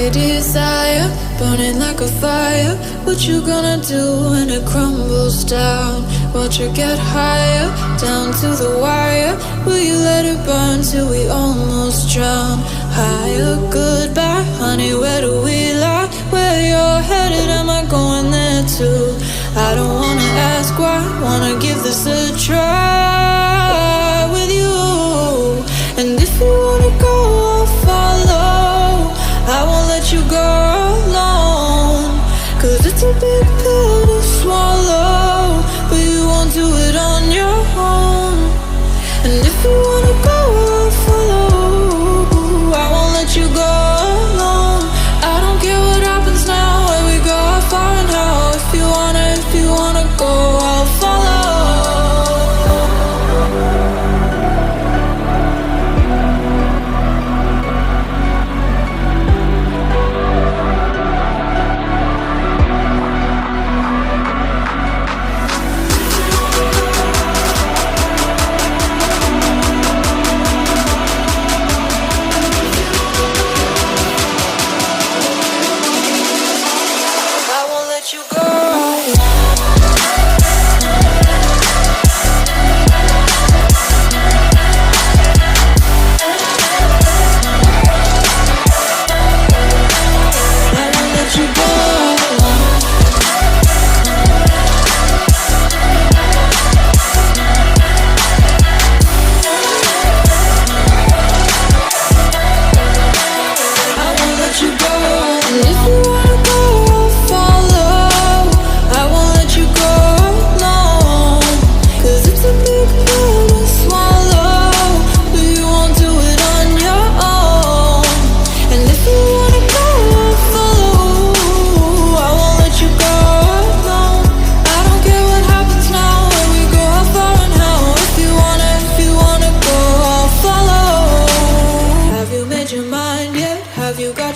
desire, burning like a fire. What you gonna do when it crumbles down? Watch it get higher, down to the wire. Will you let it burn till we almost drown? Higher, goodbye, honey, where do we lie? Where you're headed, am I going there too? I don't wanna ask why, wanna give this a try with you. And if you wanna go, I'll follow. I won't let you go alone, 'cause it's a big pill to swallow, but you won't do it on your own. And if you wanna go, I'll follow. I won't let you go alone. I don't care what happens now, where we go, how far and how. If you wanna go, I'll follow.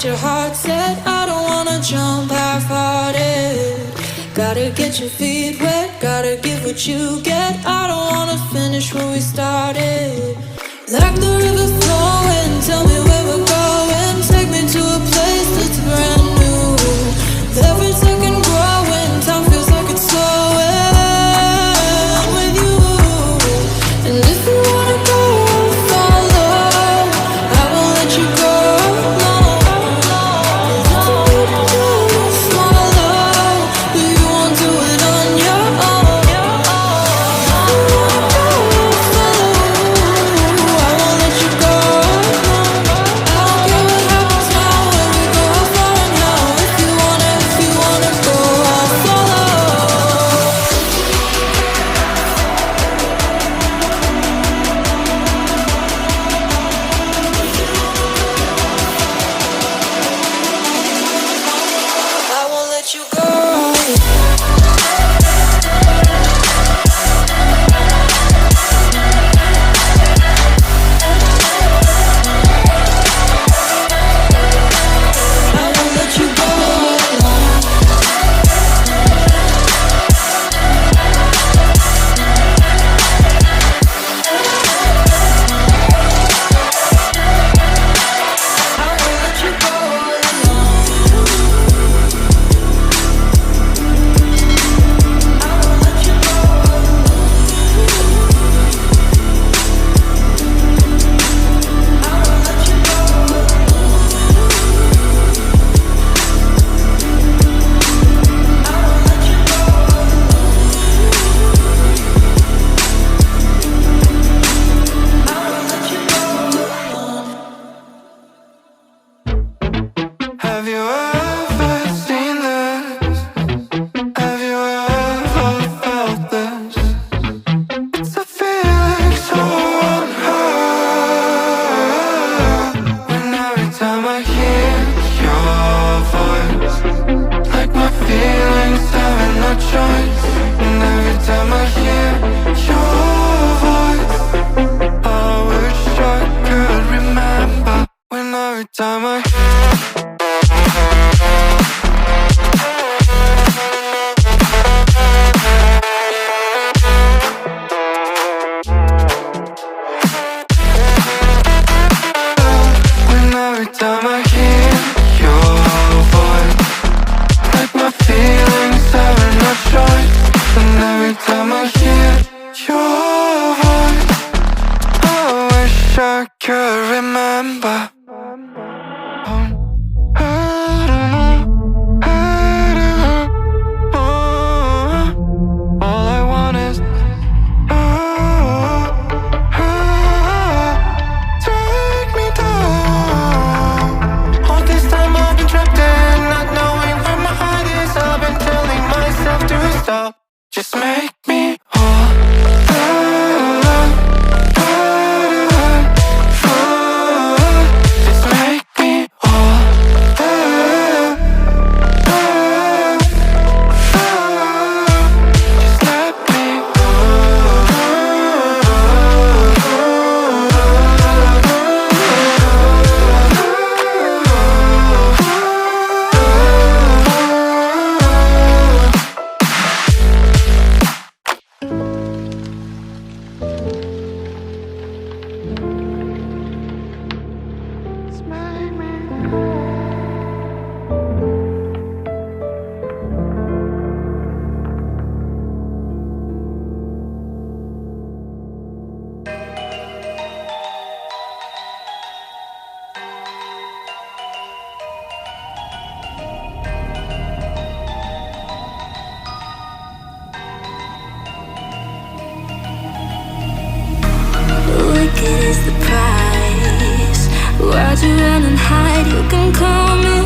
Your heart set, I don't wanna jump half-hearted. Gotta get your feet wet, gotta give what you get. I don't wanna finish where we started. Like the river flowing, tell me where we're going. Take me to a place that's brand new. Every second growing, time feels like it's slowing with you. And if you wanna go, I'll follow. I won't let you go. Your voice, I wish I could remember. All I want is take me down. All this time I've been trapped in, not knowing where my heart is. I've been telling myself to stop. Just make me whole. Just make me whole. Just let me Wicked is the price. Why'd you run and hide? You can call me